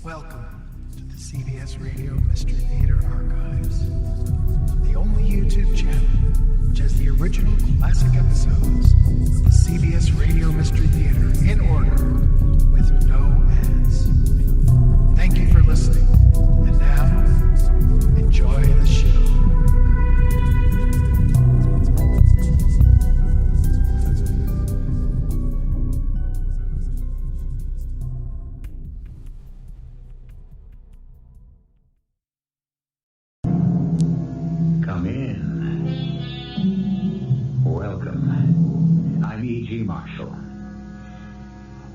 Welcome to the CBS Radio Mystery Theater Archives, the only YouTube channel which has the original classic episodes of the CBS Radio Mystery Theater in order with no ads. Thank you for listening, and now, enjoy the show.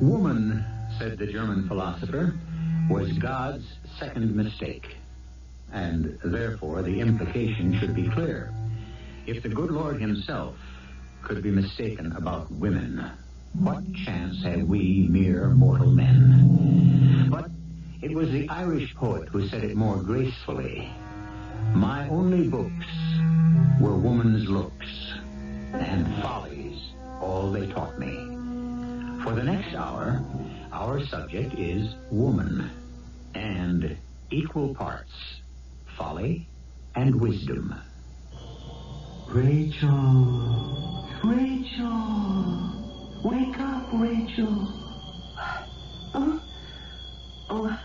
Woman, said the German philosopher, was God's second mistake, and therefore the implication should be clear. If the good Lord himself could be mistaken about women, what chance have we mere mortal men? But it was the Irish poet who said it more gracefully. My only books were woman's looks, and follies all they taught me. For the next hour, our subject is woman, and equal parts folly and wisdom. Rachel! Rachel! Wake up, Rachel! Oh,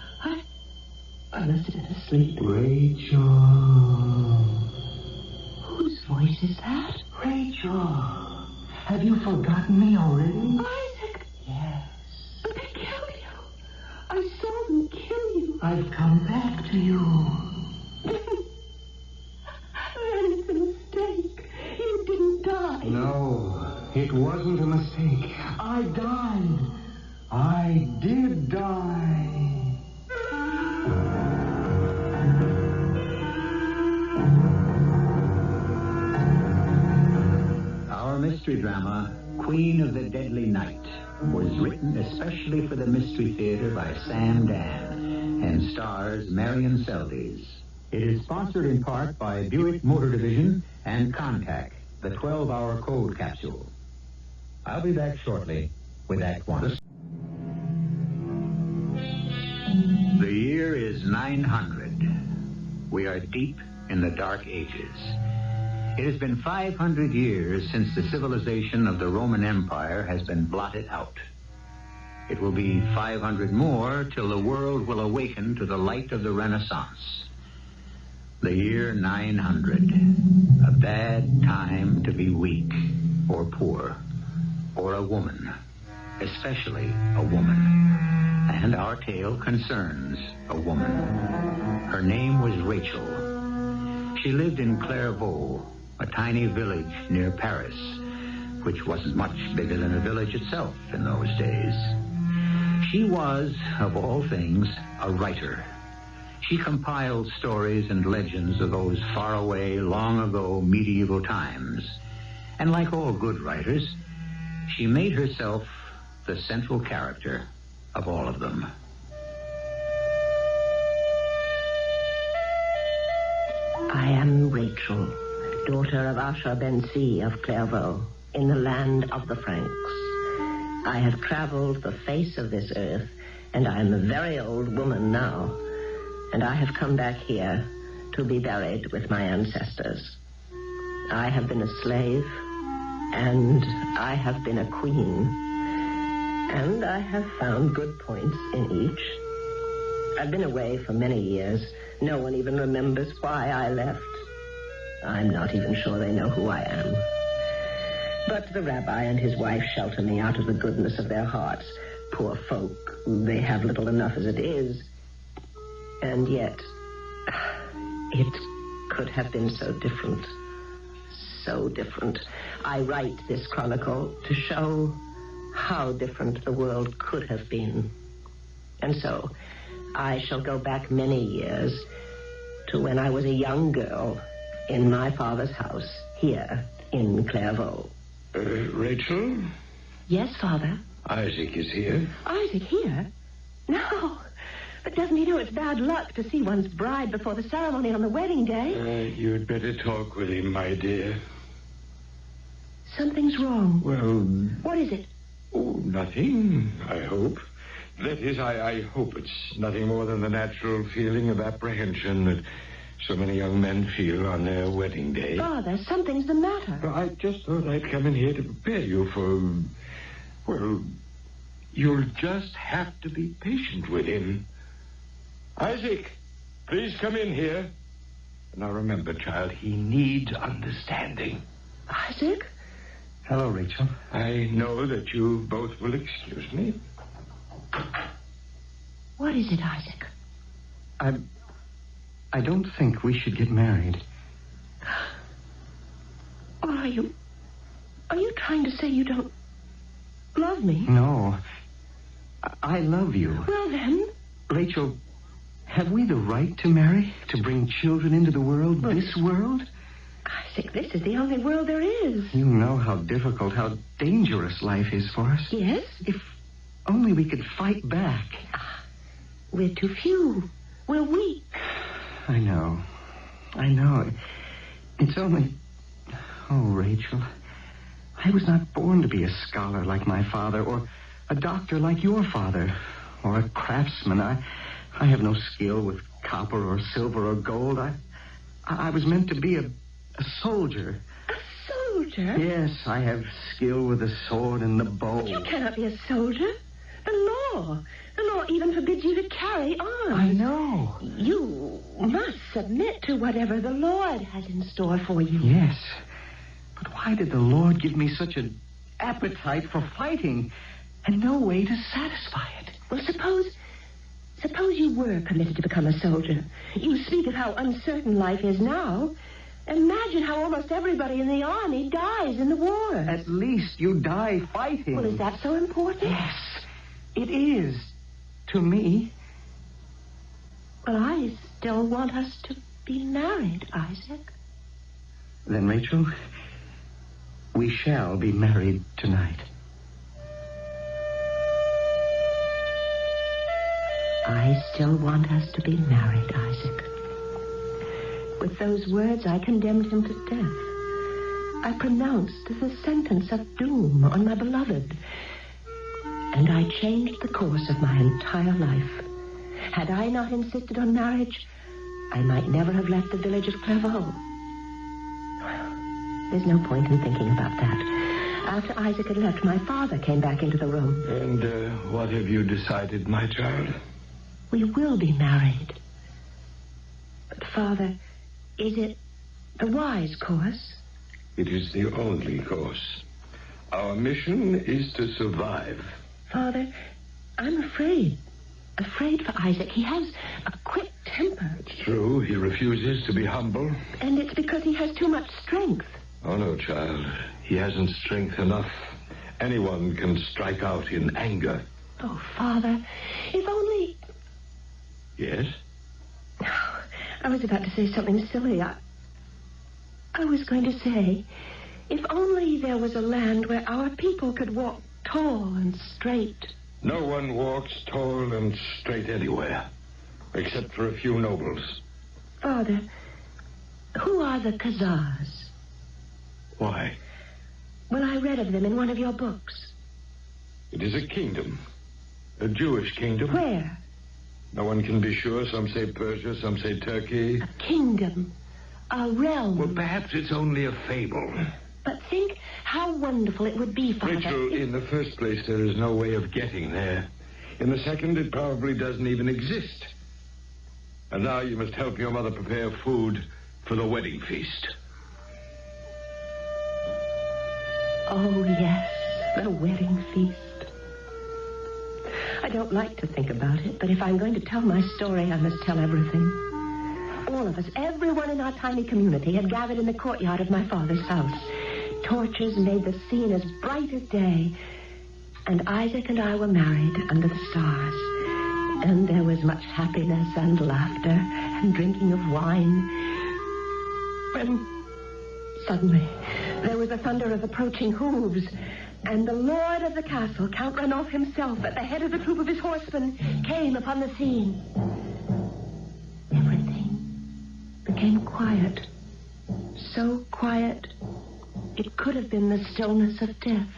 I must have been asleep. Rachel! Whose voice is that? Rachel! Have you forgotten me already? Isaac! Yes. But they killed you. I saw them kill you. I've come back to you. That is a mistake. You didn't die. No, it wasn't a mistake. I died. I did die. Our mystery drama, Queen of the Deadly Night, was written especially for the Mystery Theater by Sam Dann and stars Marian Seldes. It is sponsored in part by Buick Motor Division and Contact, the 12-hour cold capsule. I'll be back shortly with Act One. The year is 900. We are deep in the Dark Ages. It has been 500 years since the civilization of the Roman Empire has been blotted out. It will be 500 more till the world will awaken to the light of the Renaissance. The year 900, a bad time to be weak or poor or a woman, especially a woman. And our tale concerns a woman. Her name was Rachel. She lived in Clairvaux, a tiny village near Paris, which wasn't much bigger than a village itself in those days. She was, of all things, a writer. She compiled stories and legends of those faraway, long-ago medieval times. And like all good writers, she made herself the central character of all of them. I am Rachel, daughter of Asher Ben-Si of Clairvaux, in the land of the Franks. I have traveled the face of this earth, and I am a very old woman now, and I have come back here to be buried with my ancestors. I have been a slave, and I have been a queen, and I have found good points in each. I've been away for many years. No one even remembers why I left. I'm not even sure they know who I am. But the rabbi and his wife shelter me out of the goodness of their hearts. Poor folk, they have little enough as it is. And yet, it could have been so different. So different. I write this chronicle to show how different the world could have been. And so, I shall go back many years to when I was a young girl in my father's house here in Clairvaux. Rachel? Yes, Father? Isaac is here. Isaac here? No. But doesn't he know it's bad luck to see one's bride before the ceremony on the wedding day? You'd better talk with him, my dear. Something's wrong. Well... What is it? Oh, nothing, I hope. That is, I hope it's nothing more than the natural feeling of apprehension that so many young men feel on their wedding day. Father, something's the matter. Well, I just thought I'd come in here to prepare you for... Well, you'll just have to be patient with him. Isaac, please come in here. Now remember, child, he needs understanding. Isaac? Hello, Rachel. I know that you both will excuse me. What is it, Isaac? I don't think we should get married. Or are you trying to say you don't love me? No. I love you. Well, then... Rachel, have we the right to marry? To bring children into the world? This world? Isaac, this is the only world there is. You know how difficult, how dangerous life is for us. Yes? If only we could fight back. We're too few. We're weak. I know. It's only... Oh, Rachel, I was not born to be a scholar like my father, or a doctor like your father, or a craftsman. I have no skill with copper or silver or gold. I was meant to be a soldier. A soldier? Yes, I have skill with the sword and the bow. But you cannot be a soldier. The law even forbids you to carry arms. I know. You must submit to whatever the Lord has in store for you. Yes. But why did the Lord give me such an appetite for fighting and no way to satisfy it? Well, suppose you were permitted to become a soldier. You speak of how uncertain life is now. Imagine how almost everybody in the army dies in the war. At least you die fighting. Well, is that so important? Yes, it is. To me. Well, I still want us to be married, Isaac. Then, Rachel, we shall be married tonight. I still want us to be married, Isaac. With those words, I condemned him to death. I pronounced the sentence of doom on my beloved. And I changed the course of my entire life. Had I not insisted on marriage, I might never have left the village of Clairvaux. Well, there's no point in thinking about that. After Isaac had left, my father came back into the room. And what have you decided, my child? We will be married. But, Father, is it the wise course? It is the only course. Our mission is to survive. Father, I'm afraid. Afraid for Isaac. He has a quick temper. It's true. He refuses to be humble. And it's because he has too much strength. Oh, no, child. He hasn't strength enough. Anyone can strike out in anger. Oh, Father, if only... Yes? I was about to say something silly. I was going to say, if only there was a land where our people could walk tall and straight. No one walks tall and straight anywhere, except for a few nobles. Father, who are the Khazars? Why? Well, I read of them in one of your books. It is a kingdom. A Jewish kingdom. Where? No one can be sure. Some say Persia, some say Turkey. A kingdom. A realm. Well, perhaps it's only a fable. But think how wonderful it would be, Father. Rachel, in the first place, there is no way of getting there. In the second, it probably doesn't even exist. And now you must help your mother prepare food for the wedding feast. Oh, yes, the wedding feast. I don't like to think about it, but if I'm going to tell my story, I must tell everything. All of us, everyone in our tiny community, had gathered in the courtyard of my father's house. Torches made the scene as bright as day. And Isaac and I were married under the stars. And there was much happiness and laughter and drinking of wine. When suddenly there was the thunder of approaching hooves. And the lord of the castle, Count Ranulph himself, at the head of the troop of his horsemen, came upon the scene. Everything became quiet. So quiet, it could have been the stillness of death.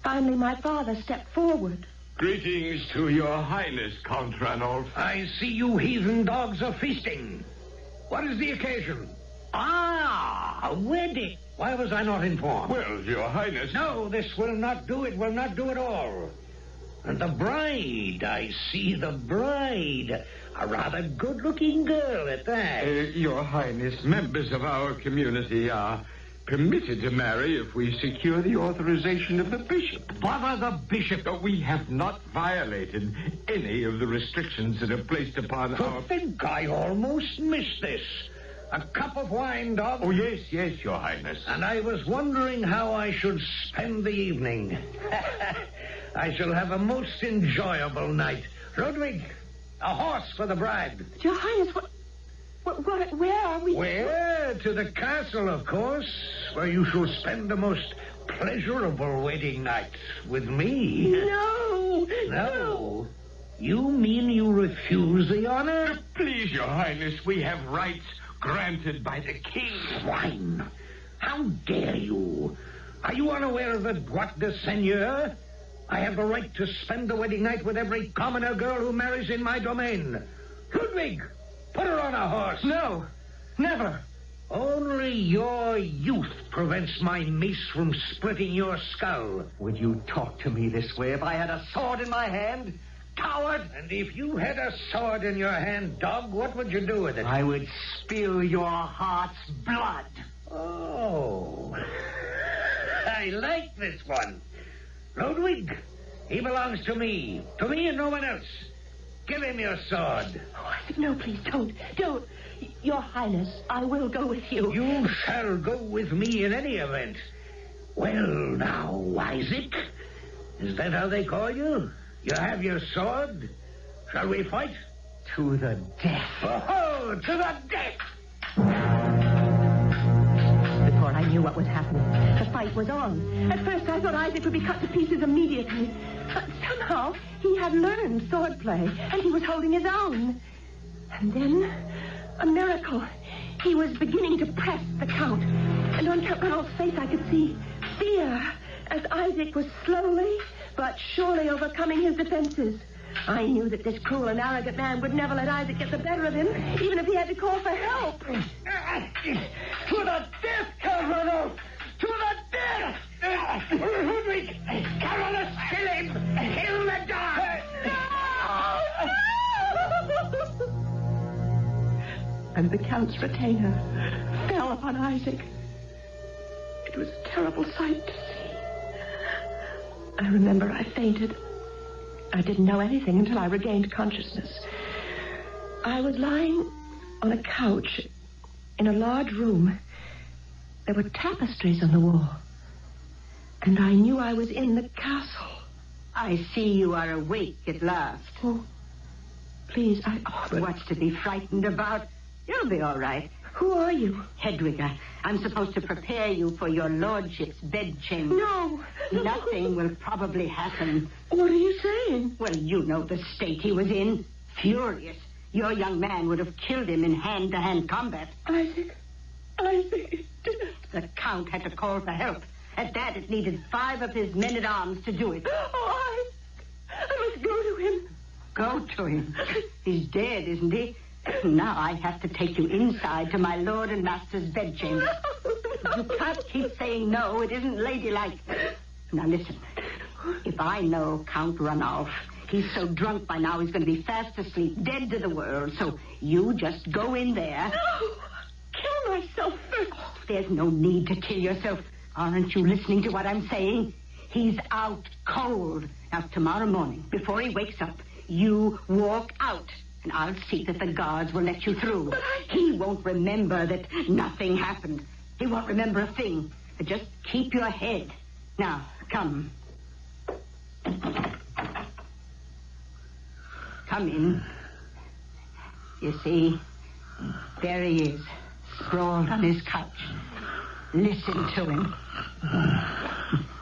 Finally, my father stepped forward, Greetings to your highness, Count Arnold. I see you heathen dogs are feasting. What is the occasion? Ah, a wedding. Why was I not informed? Well, your highness... No, this will not do. It will not do at all. And the bride, I see the bride. A rather good-looking girl at that. Your highness, members of our community are permitted to marry if we secure the authorization of the bishop. Bother the bishop. We have not violated any of the restrictions that are placed upon To our... think I almost missed this. A cup of wine, dog. Oh, yes, your highness. And I was wondering how I should spend the evening. I shall have a most enjoyable night. Ludwig, a horse for the bride. Your Highness, where are we? Where? To the castle, of course, where you shall spend the most pleasurable wedding night with me. No. No? You mean you refuse the honor? Please, your highness, we have rights granted by the king. Swine! How dare you? Are you unaware of the droit de seigneur? I have the right to spend the wedding night with every commoner girl who marries in my domain. Ludwig, put her on a horse. No, never. Only your youth prevents my mace from splitting your skull. Would you talk to me this way if I had a sword in my hand? Coward! And if you had a sword in your hand, dog, what would you do with it? I would spill your heart's blood. Oh. I like this one. Ludwig, he belongs to me. To me and no one else. Give him your sword. Oh, Isaac, no, please, don't. Your Highness, I will go with you. You shall go with me in any event. Well, now, Isaac, is that how they call you? You have your sword? Shall we fight? To the death. Oh, to the death! Before I knew what was happening, the fight was on. At first, I thought Isaac would be cut to pieces immediately. But somehow, he had learned swordplay, and he was holding his own. And then, a miracle. He was beginning to press the Count. And on Count Arnold's face, I could see fear as Isaac was slowly but surely overcoming his defenses. I knew that this cruel and arrogant man would never let Isaac get the better of him, even if he had to call for help. To the death, Count Arnold! To the death! Ludwig, Carolus, kill him! Kill the dog! No! And the Count's retainer fell upon Isaac. It was a terrible sight to see. I remember I fainted. I didn't know anything until I regained consciousness. I was lying on a couch in a large room. There were tapestries on the wall. And I knew I was in the castle. I see you are awake at last. Oh, please, What's to be frightened about? You'll be all right. Who are you? Hedwig, I'm supposed to prepare you for your lordship's bedchamber. No. Nothing will probably happen. What are you saying? Well, you know the state he was in. Furious. Your young man would have killed him in hand-to-hand combat. Isaac. The Count had to call for help. At that, it needed 5 of his men-at-arms to do it. Oh, I must go to him. Go to him. He's dead, isn't he? Now I have to take you inside to my lord and master's bedchamber. You can't keep saying no. It isn't ladylike. Now listen. If I know Count Ranulph, he's so drunk by now he's going to be fast asleep, dead to the world. So you just go in there. No! Kill myself first. Oh, there's no need to kill yourself. Aren't you listening to what I'm saying? He's out cold. Now tomorrow morning, before he wakes up, you walk out. And I'll see that the guards will let you through. He won't remember that nothing happened. He won't remember a thing. But just keep your head. Now, come. Come in. You see, there he is, sprawled on his couch. Listen to him.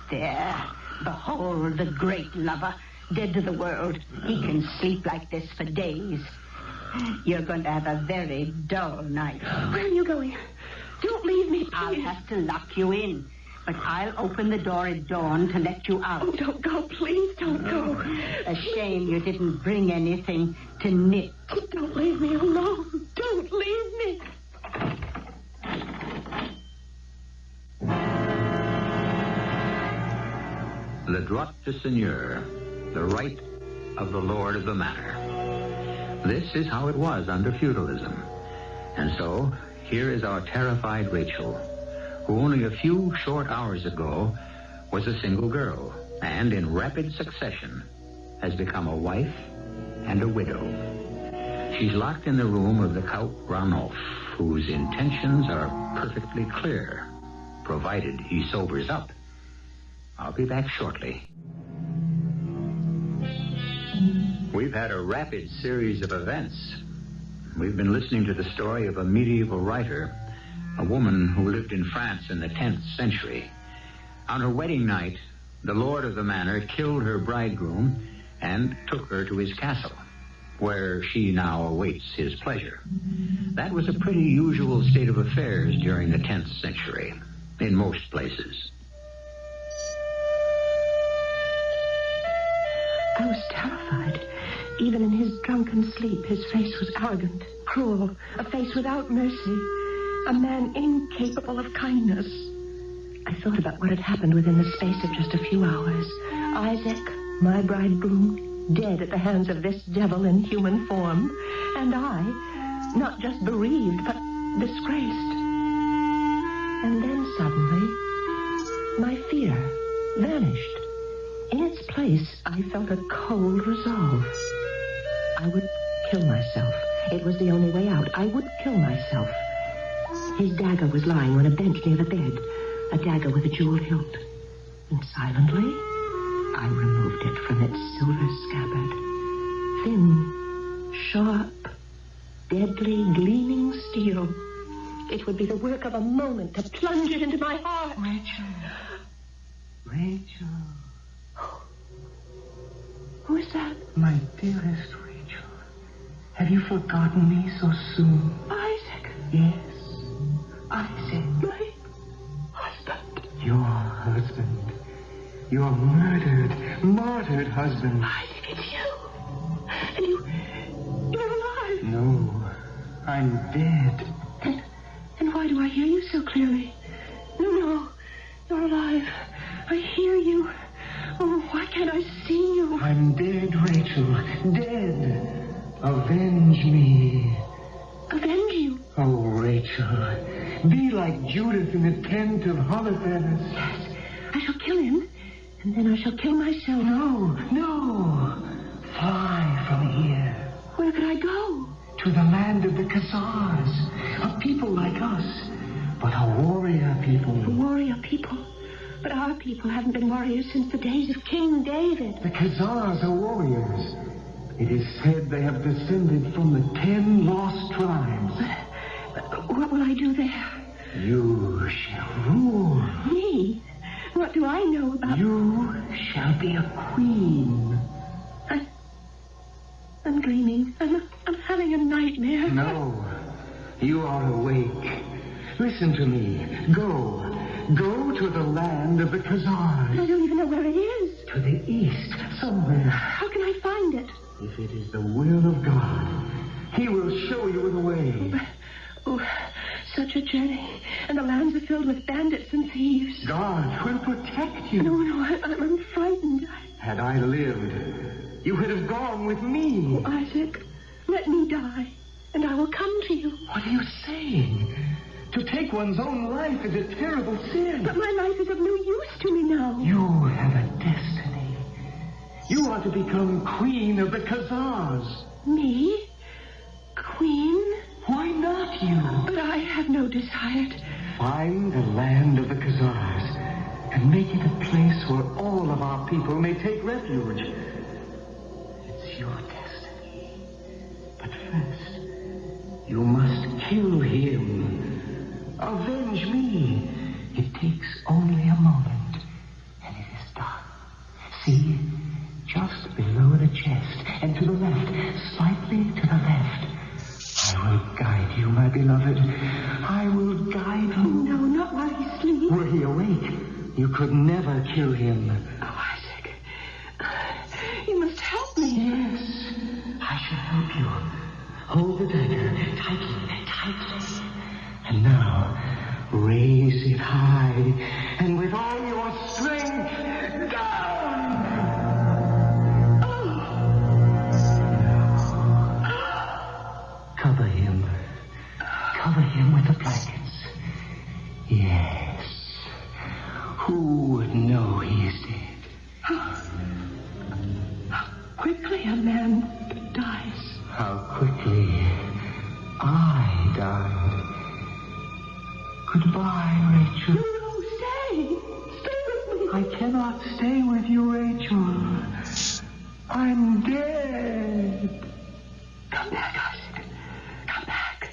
There, behold the great lover. Dead to the world. He can sleep like this for days. You're going to have a very dull night. Where are you going? Don't leave me, please. I'll have to lock you in. But I'll open the door at dawn to let you out. Oh, don't go. Please don't go. A shame you didn't bring anything to knit. Don't leave me alone. Don't leave me. Le droit de seigneur, the right of the lord of the manor. This is how it was under feudalism. And so, here is our terrified Rachel, who only a few short hours ago was a single girl, and in rapid succession has become a wife and a widow. She's locked in the room of the Count Ranulf, whose intentions are perfectly clear, provided he sobers up. I'll be back shortly. We've had a rapid series of events. We've been listening to the story of a medieval writer, a woman who lived in France in the 10th century. On her wedding night, the lord of the manor killed her bridegroom and took her to his castle, where she now awaits his pleasure. That was a pretty usual state of affairs during the 10th century, in most places. I was terrified. Even in his drunken sleep, his face was arrogant, cruel, a face without mercy, a man incapable of kindness. I thought about what had happened within the space of just a few hours. Isaac, my bridegroom, dead at the hands of this devil in human form, and I, not just bereaved, but disgraced. And then suddenly, my fear vanished. In its place, I felt a cold resolve. I would kill myself. It was the only way out. I would kill myself. His dagger was lying on a bench near the bed, a dagger with a jeweled hilt. And silently, I removed it from its silver scabbard. Thin, sharp, deadly, gleaming steel. It would be the work of a moment to plunge it into my heart. Rachel. Who is that? My dearest Rachel. Have you forgotten me so soon? Isaac. Yes. Isaac. My husband. Your husband. Your martyred husband. Isaac, it's you. And you're alive. No, I'm dead. And why do I hear you so clearly? No, you're alive. I hear you. Oh, why can't I see you? I'm dead, Rachel. Dead. Avenge me. Avenge you? Oh, Rachel. Be like Judith in the tent of Holofernes. Yes, I shall kill him, and then I shall kill myself. No. Fly from here. Where could I go? To the land of the Khazars. A people like us, but a warrior people. A warrior people? But our people haven't been warriors since the days of King David. The Khazars are warriors. It is said they have descended from the 10 lost tribes. But what will I do there? You shall rule. Me? What do I know about... You shall be a queen. I'm dreaming. I'm having a nightmare. No. You are awake. Listen to me. Go to the land of the Khazars. I don't even know where it is. To the east, somewhere. How can I find it? If it is the will of God, He will show you the way. Oh, such a journey. And the lands are filled with bandits and thieves. God will protect you. No, I'm frightened. Had I lived, you would have gone with me. Oh, Isaac, let me die, and I will come to you. What are you saying? To take one's own life is a terrible sin. But my life is of no use to me now. You have a destiny. You are to become queen of the Khazars. Me? Queen? Why not you? But I have no desire. Find the land of the Khazars and make it a place where all of our people may take refuge. It's your destiny. But first, you must kill him. Avenge me. It takes only a moment, and it is done. See, just below the chest, and to the left, slightly to the left. I will guide you, my beloved. I will guide you. No, not while he sleeps. Were he awake, You could never kill him. Oh, Isaac. You must help me. Yes, I shall help you. Hold the dagger tightly, tightly. And now, raise it high, and with all your strength, down! Cover him. Cover him with the blankets. Yes. Who would know he is dead? How quickly a man dies. How quickly I died. Goodbye, Rachel. No, stay. Stay with me. I cannot stay with you, Rachel. I'm dead. Come back, Isaac. Come back.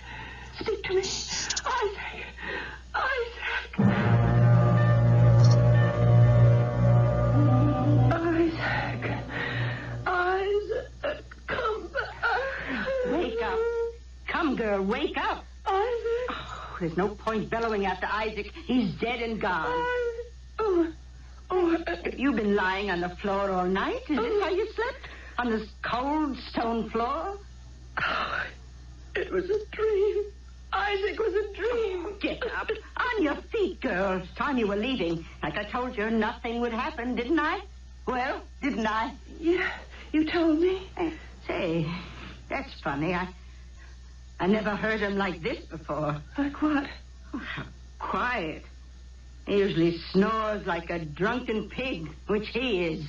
Speak to me. Isaac. Isaac. Isaac. Isaac. Come back. Wake up. Come, girl, wake up. Isaac. Oh, there's no point bellowing after Isaac. He's dead and gone. Oh. You've been lying on the floor all night? Is this how you slept? On this cold stone floor? Oh, it was a dream. Isaac was a dream. Get up. On your feet, girl. It's time you were leaving. Like I told you, nothing would happen, didn't I? Well, didn't I? Yeah, you told me. Say, that's funny. I never heard him like this before. Like what? Oh, how quiet. He usually snores like a drunken pig, which he is.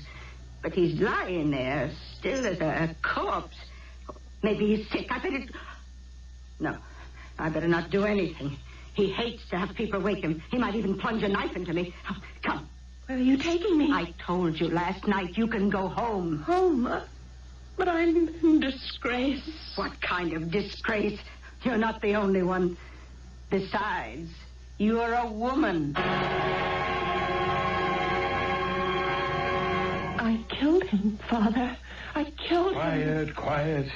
But he's lying there, still as a corpse. Maybe he's sick. I better... No, I better not do anything. He hates to have people wake him. He might even plunge a knife into me. Oh, come. Where are you taking me? I told you last night you can go home. Home? But I'm in disgrace. What kind of disgrace? You're not the only one. Besides, you're a woman. I killed him, Father. I killed him. Quiet.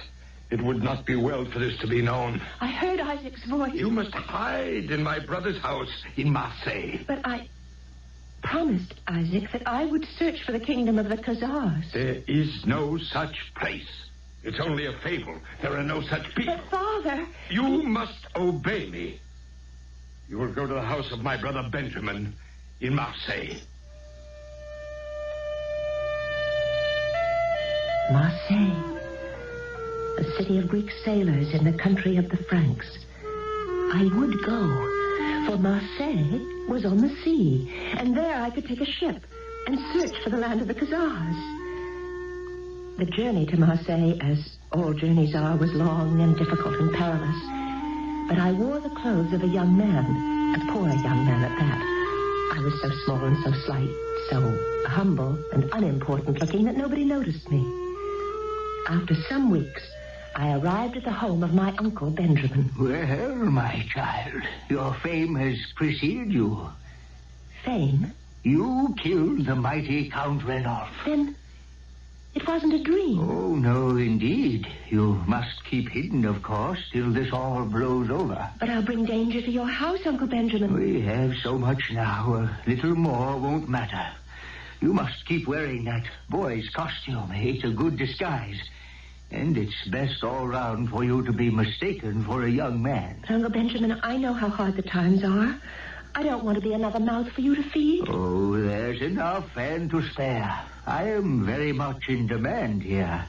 It would not be well for this to be known. I heard Isaac's voice. You must hide in my brother's house in Marseille. But I promised Isaac that I would search for the kingdom of the Khazars. There is no such place. It's only a fable. There are no such people. But, Father... You must obey me. You will go to the house of my brother Benjamin in Marseille. Marseille, a city of Greek sailors in the country of the Franks. I would go, for Marseille was on the sea, and there I could take a ship and search for the land of the Khazars. The journey to Marseille, as all journeys are, was long and difficult and perilous. But I wore the clothes of a young man, a poor young man at that. I was so small and so slight, so humble and unimportant looking that nobody noticed me. After some weeks, I arrived at the home of my uncle Benjamin. Well, my child, your fame has preceded you. Fame? You killed the mighty Count Ranulph. Then it wasn't a dream. Oh, no, indeed. You must keep hidden, of course, till this all blows over. But I'll bring danger to your house, Uncle Benjamin. We have so much now. A little more won't matter. You must keep wearing that boy's costume. It's a good disguise. And it's best all round for you to be mistaken for a young man. But, Uncle Benjamin, I know how hard the times are. I don't want to be another mouth for you to feed. Oh, there's enough and to spare. I am very much in demand here.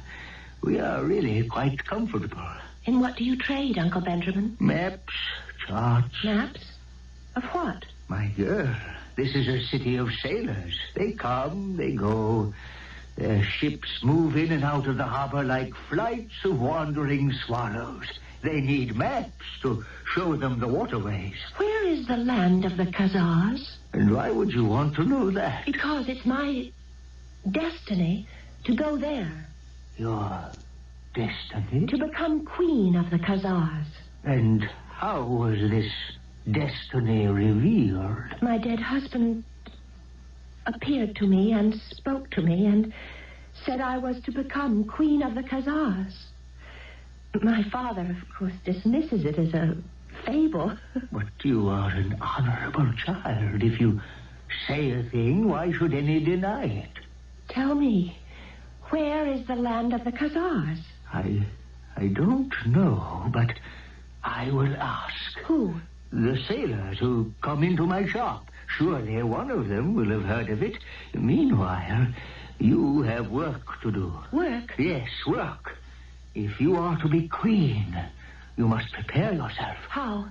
We are really quite comfortable. In what do you trade, Uncle Benjamin? Maps, charts. Maps? Of what? My girl, this is a city of sailors. They come, they go. Their ships move in and out of the harbor like flights of wandering swallows. They need maps to show them the waterways. Where is the land of the Khazars? And why would you want to know that? Because it's my destiny to go there. Your destiny? To become queen of the Khazars. And how was this destiny revealed? My dead husband appeared to me and spoke to me and said I was to become queen of the Khazars. My father, of course, dismisses it as a fable. But you are an honorable child if you say a thing, why should any deny it? Tell me, where is the land of the Khazars? I don't know, but I will ask. Who? The sailors who come into my shop. Surely one of them will have heard of it. Meanwhile, you have work to do. Work? Yes, work. If you are to be queen, you must prepare yourself. How?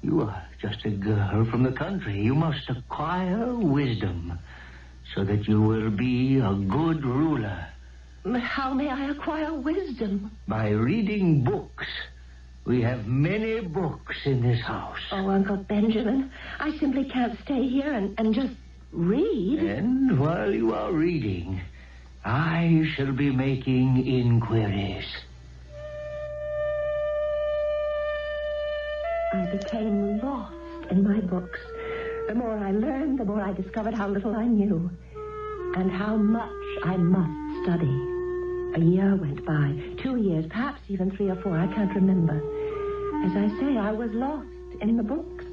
You are just a girl from the country. You must acquire wisdom so that you will be a good ruler. How may I acquire wisdom? By reading books. We have many books in this house. Oh, Uncle Benjamin, I simply can't stay here and just read. And while you are reading, I shall be making inquiries. I became lost in my books. The more I learned, the more I discovered how little I knew and how much I must study. A year went by, 2 years, perhaps even 3 or 4, I can't remember. As I say, I was lost in the books.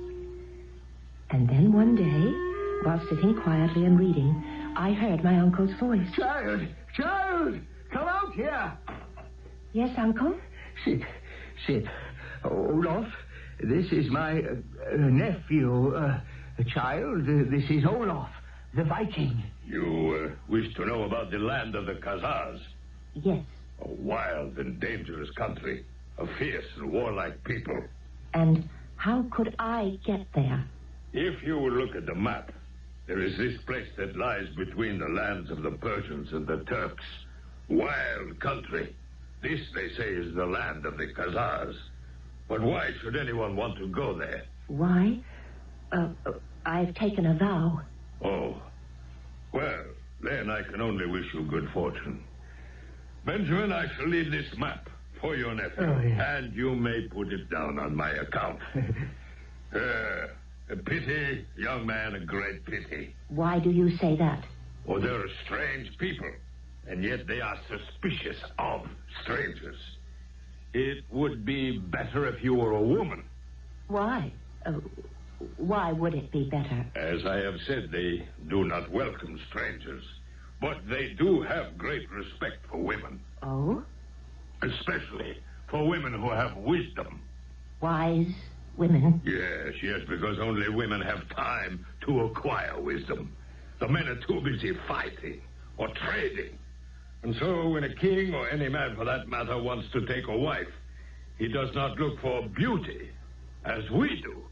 And then one day, while sitting quietly and reading, I heard my uncle's voice. Child, come out here. Yes, Uncle? Sit. Olaf, this is my nephew. Child, this is Olaf, the Viking. You wish to know about the land of the Khazars? Yes. A wild and dangerous country. A fierce and warlike people. And how could I get there? If you will look at the map, there is this place that lies between the lands of the Persians and the Turks. Wild country. This, they say, is the land of the Khazars. But why should anyone want to go there? Why? I've taken a vow. Oh. Well, then I can only wish you good fortune. Benjamin, I shall leave this map for your nephew. Oh, yeah. And you may put it down on my account. A pity, young man, a great pity. Why do you say that? Oh, they're strange people, and yet they are suspicious of strangers. It would be better if you were a woman. Why? Why would it be better? As I have said, they do not welcome strangers, but they do have great respect for women. Oh? Especially for women who have wisdom. Wise women? Yes, because only women have time to acquire wisdom. The men are too busy fighting or trading. And so when a king, or any man for that matter, wants to take a wife, he does not look for beauty, as we do,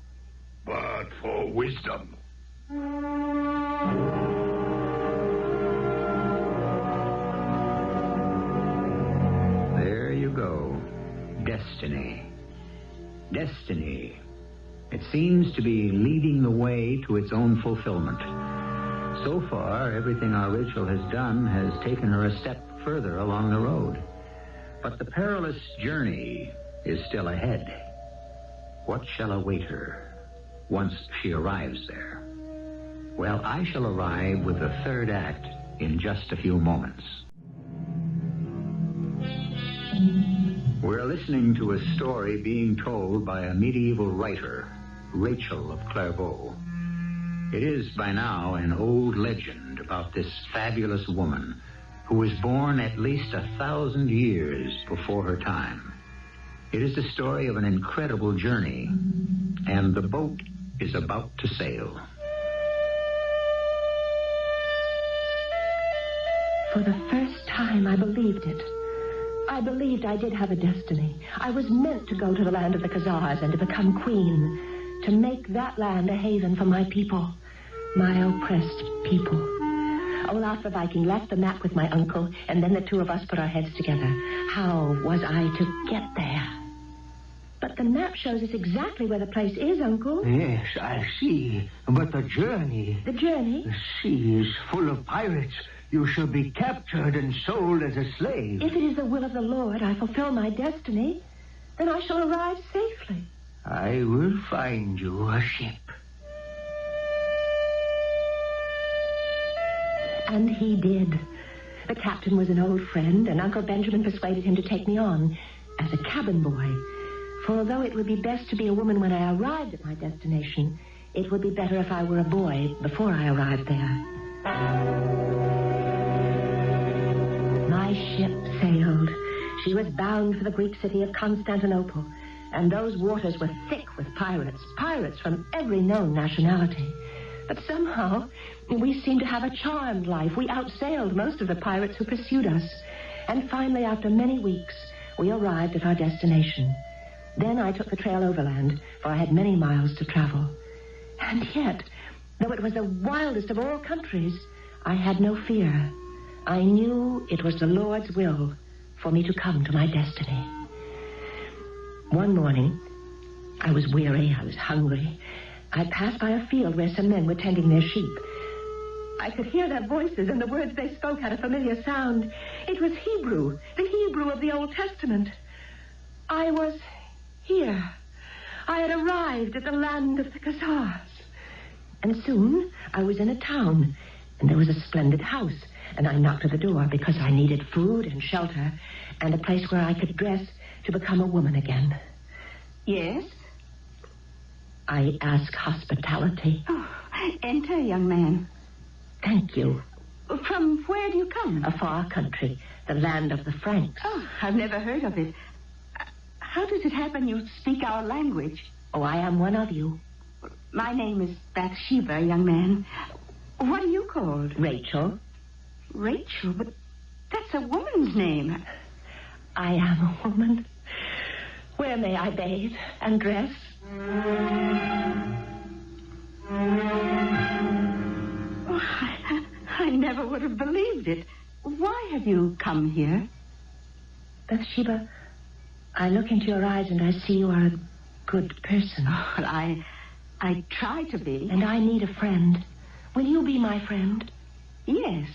but for wisdom. There you go. Destiny. Destiny. It seems to be leading the way to its own fulfillment. So far, everything our Rachel has done has taken her a step further along the road. But the perilous journey is still ahead. What shall await her once she arrives there? Well, I shall arrive with the third act in just a few moments. We're listening to a story being told by a medieval writer, Rachel of Clairvaux. It is by now an old legend about this fabulous woman who was born at least 1,000 years before her time. It is the story of an incredible journey, and the boat is about to sail. For the first time, I believed it. I believed I did have a destiny. I was meant to go to the land of the Khazars and to become queen, to make that land a haven for my people, my oppressed people. Olaf the Viking left the map with my uncle, and then the two of us put our heads together. How was I to get there? But the map shows us exactly where the place is, Uncle. Yes, I see. But the journey... The journey? The sea is full of pirates. You shall be captured and sold as a slave. If it is the will of the Lord I fulfill my destiny, then I shall arrive safely. I will find you a ship. And he did. The captain was an old friend, and Uncle Benjamin persuaded him to take me on as a cabin boy. For although it would be best to be a woman when I arrived at my destination, it would be better if I were a boy before I arrived there. My ship sailed. She was bound for the Greek city of Constantinople, and those waters were thick with pirates from every known nationality. But somehow, we seemed to have a charmed life. We outsailed most of the pirates who pursued us. And finally, after many weeks, we arrived at our destination. Then I took the trail overland, for I had many miles to travel. And yet, though it was the wildest of all countries, I had no fear. I knew it was the Lord's will for me to come to my destiny. One morning, I was weary, I was hungry. I passed by a field where some men were tending their sheep. I could hear their voices, and the words they spoke had a familiar sound. It was Hebrew, the Hebrew of the Old Testament. I was here. I had arrived at the land of the Khazars. And soon I was in a town, and there was a splendid house, and I knocked at the door because I needed food and shelter and a place where I could dress to become a woman again. Yes? I ask hospitality. Oh, enter, young man. Thank you. From where do you come? A far country, the land of the Franks. Oh, I've never heard of it. How does it happen you speak our language? Oh, I am one of you. My name is Bathsheba, young man. What are you called? Rachel. Rachel? But that's a woman's name. I am a woman. Where may I bathe and dress? Oh, I never would have believed it. Why have you come here? Bathsheba, I look into your eyes and I see you are a good person. Oh, I try to be. And I need a friend. Will you be my friend? Yes.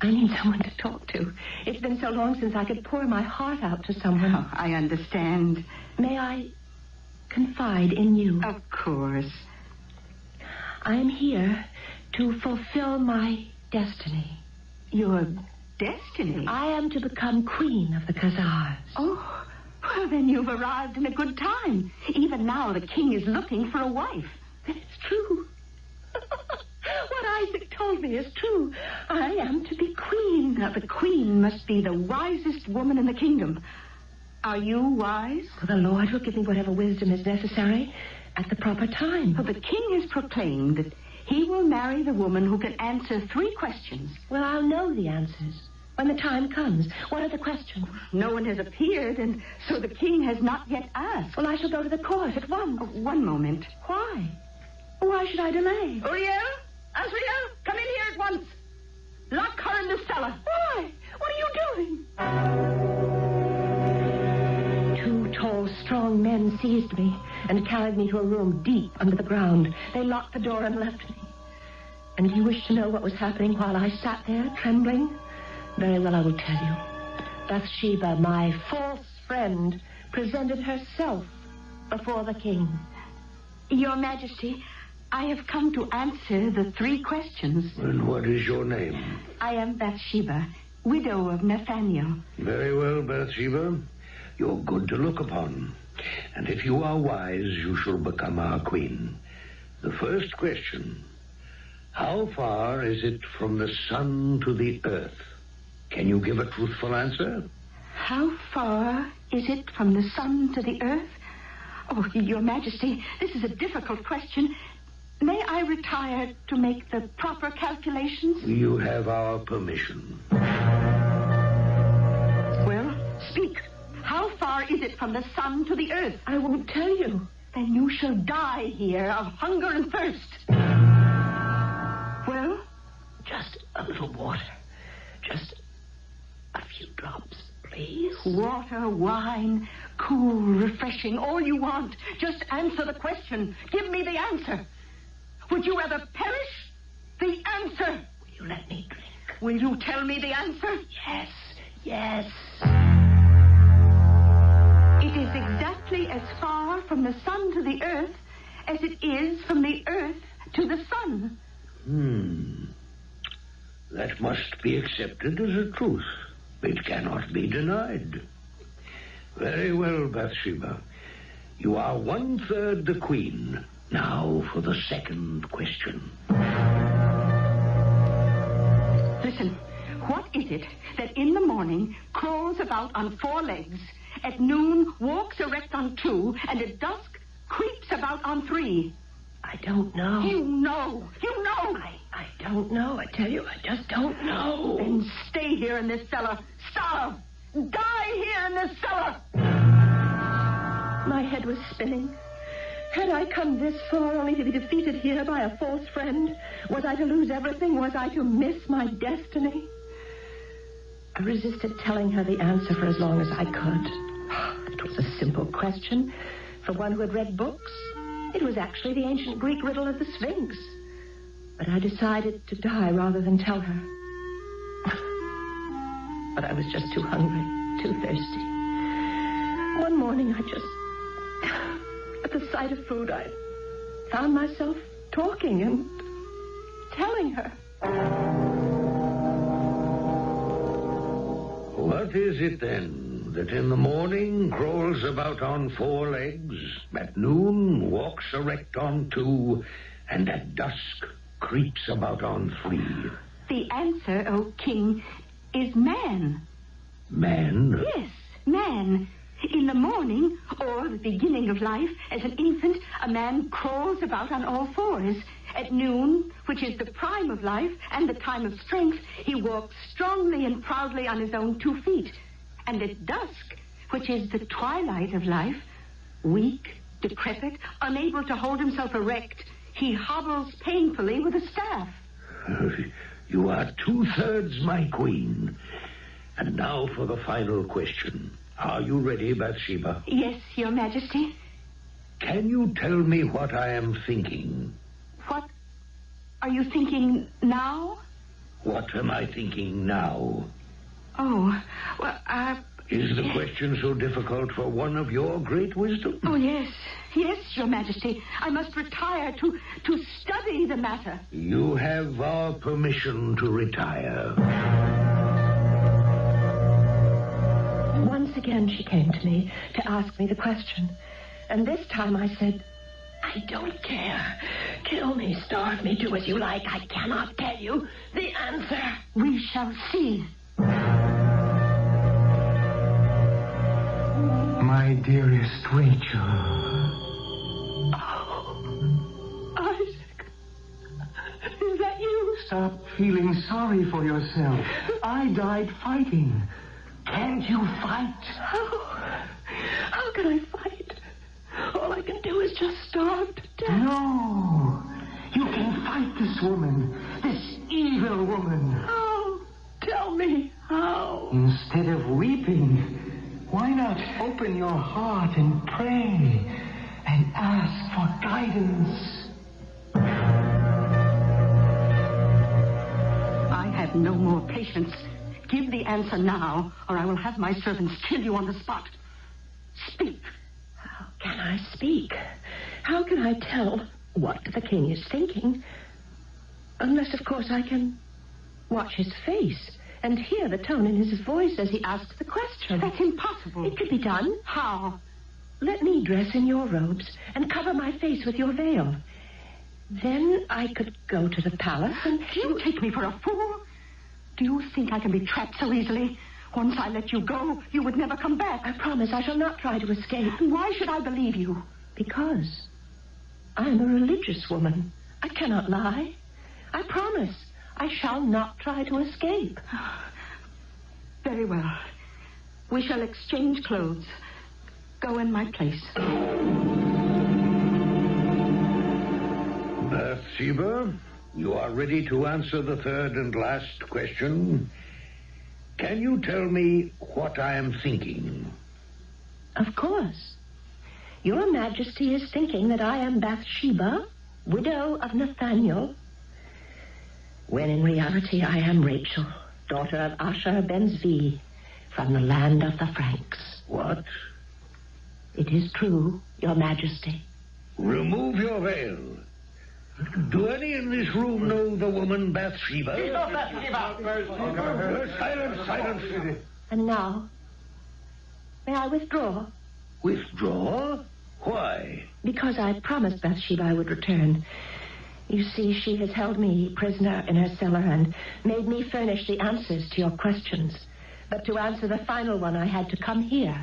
I need someone to talk to. It's been so long since I could pour my heart out to someone. Oh, I understand. May I confide in you? Of course. I am here to fulfill my destiny. Your destiny? I am to become queen of the Khazars. Oh, well, then you've arrived in a good time. Even now, the king is looking for a wife. Then it's true. What Isaac told me is true. I am to be queen. Now, the queen must be the wisest woman in the kingdom. Are you wise? Well, the Lord will give me whatever wisdom is necessary at the proper time. Well, the king has proclaimed that he will marry the woman who can answer 3 questions. Well, I'll know the answers when the time comes. What are the questions? No one has appeared, and so the king has not yet asked. Well, I shall go to the court at once. Oh, one moment. Why? Why should I delay? Uriel? Azrael, come in here at once. Lock her in the cellar. Why? What are you doing? 2 tall, strong men seized me and carried me to a room deep under the ground. They locked the door and left me. And you wish to know what was happening while I sat there, trembling? Very well, I will tell you. Bathsheba, my false friend, presented herself before the king. Your Majesty, I have come to answer the 3 questions. And what is your name? I am Bathsheba, widow of Nathaniel. Very well, Bathsheba. You're good to look upon. And if you are wise, you shall become our queen. The first question: how far is it from the sun to the earth? Can you give a truthful answer? How far is it from the sun to the earth? Oh, Your Majesty, this is a difficult question. May I retire to make the proper calculations? You have our permission. Well, speak. How far is it from the sun to the earth? I won't tell you. Then you shall die here of hunger and thirst. Well? Just a little water. Just a few drops, please. Water, wine, cool, refreshing, all you want. Just answer the question. Give me the answer. Would you rather perish? The answer. Will you let me drink? Will you tell me the answer? Yes, yes. It is exactly as far from the sun to the earth as it is from the earth to the sun. That must be accepted as a truth. It cannot be denied. Very well, Bathsheba. You are 1/3 the queen Now for the second question. Listen, what is it that in the morning crawls about on 4 legs, at noon walks erect on 2, and at dusk creeps about on 3? I don't know. You know. I don't know. I tell you, I just don't know. Then stay here in this cellar. Starve. Die here in this cellar. My head was spinning. Had I come this far only to be defeated here by a false friend? Was I to lose everything? Was I to miss my destiny? I resisted telling her the answer for as long as I could. It was a simple question. For one who had read books, it was actually the ancient Greek riddle of the Sphinx. But I decided to die rather than tell her. But I was just too hungry, too thirsty. One morning, at the sight of food, I found myself talking and telling her. What is it, then, that in the morning crawls about on 4 legs, at noon walks erect on 2, and at dusk creeps about on 3? The answer, O king, is man. Man? Yes, man. In the morning, or the beginning of life, as an infant, a man crawls about on all 4s. At noon, which is the prime of life and the time of strength, he walks strongly and proudly on his own 2 feet. And at dusk, which is the twilight of life, weak, decrepit, unable to hold himself erect, he hobbles painfully with a staff. You are 2/3 my queen. And now for the final question. Are you ready, Bathsheba? Yes, Your Majesty. Can you tell me what I am thinking? What are you thinking now? What am I thinking now? Oh, well, Is the question so difficult for one of your great wisdom? Oh, yes. Yes, Your Majesty. I must retire to study the matter. You have our permission to retire. Once again, she came to me to ask me the question. And this time I said, I don't care. Kill me, starve me, do as you like. I cannot tell you the answer. We shall see. My dearest Rachel. Oh, Isaac. Is that you? Stop feeling sorry for yourself. I died fighting. Can't you fight? How can I fight? All I can do is just starve to death. No. You can fight this woman. This evil woman. How? Tell me how. Instead of weeping, why not open your heart and pray and ask for guidance? I have no more patience. Give the answer now, or I will have my servants kill you on the spot. Speak. How can I speak? How can I tell what the king is thinking? Unless, of course, I can watch his face and hear the tone in his voice as he asks the question. That's impossible. It could be done. How? Let me dress in your robes and cover my face with your veil. Then I could go to the palace and... Do you take me for a fool? Do you think I can be trapped so easily? Once I let you go, you would never come back. I promise I shall not try to escape. Why should I believe you? Because I am a religious woman. I cannot lie. I promise I shall not try to escape. Very well. We shall exchange clothes. Go in my place. Bathsheba, you are ready to answer the third and last question. Can you tell me what I am thinking? Of course. Your Majesty is thinking that I am Bathsheba, widow of Nathaniel, when in reality I am Rachel, daughter of Asher ben Zvi, from the land of the Franks. What? It is true, Your Majesty. Remove your veil. Do any in this room know the woman Bathsheba? He's not Bathsheba. Silence. And now, may I withdraw? Withdraw? Why? Because I promised Bathsheba I would return. You see, she has held me prisoner in her cellar and made me furnish the answers to your questions. But to answer the final one, I had to come here,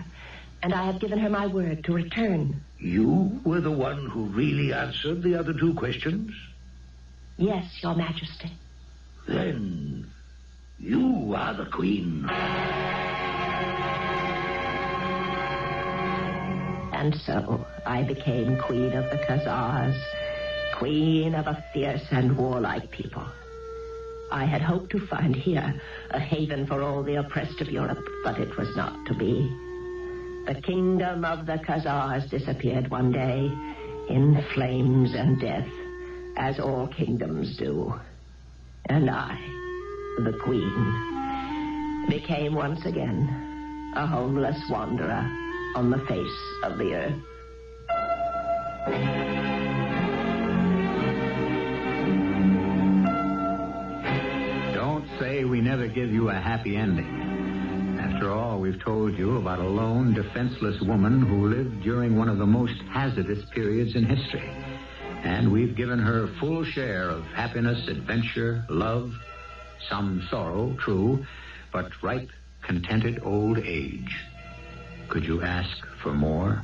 and I have given her my word to return. You were the one who really answered the other two questions? Yes, Your Majesty. Then you are the queen. And so I became queen of the Khazars, queen of a fierce and warlike people. I had hoped to find here a haven for all the oppressed of Europe, but it was not to be. The kingdom of the Khazars disappeared one day in flames and death, as all kingdoms do. And I, the queen, became once again a homeless wanderer on the face of the earth. Don't say we never give you a happy ending. After all, we've told you about a lone, defenseless woman who lived during one of the most hazardous periods in history. And we've given her full share of happiness, adventure, love, some sorrow, true, but ripe, contented old age. Could you ask for more?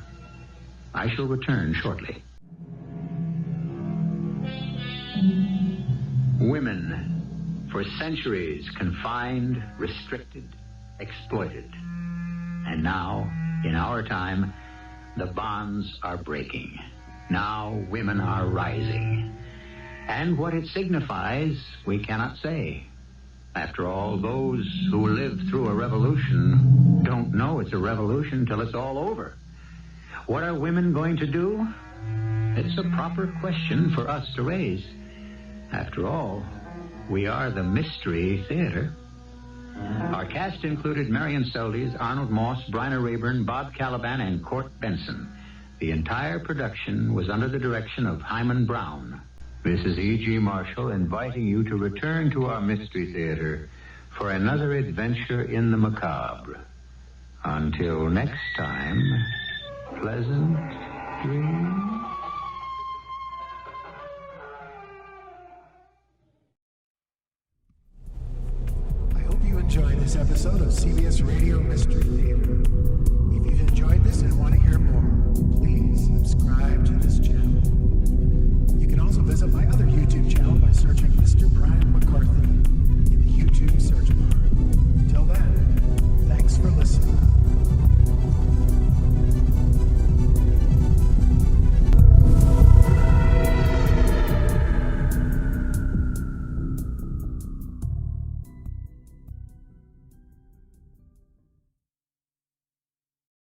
I shall return shortly. Women, for centuries confined, restricted, exploited. And now, in our time, the bonds are breaking. Now women are rising. And what it signifies, we cannot say. After all, those who live through a revolution don't know it's a revolution till it's all over. What are women going to do? It's a proper question for us to raise. After all, we are the Mystery Theater. Our cast included Marian, Seldes, Arnold Moss, Bryna, Raeburn, Bob Kaliban, and Court Benson. The entire production was under the direction of Hyman Brown. This is E.G. Marshall inviting you to return to our Mystery Theater for another adventure in the macabre. Until next time, pleasant dreams. I hope you enjoyed this episode of CBS Radio Mystery Theater. If you've enjoyed this and want to hear more, please subscribe to this channel. You can also visit my other YouTube channel by searching Mr. Brian McCarthy in the YouTube search bar.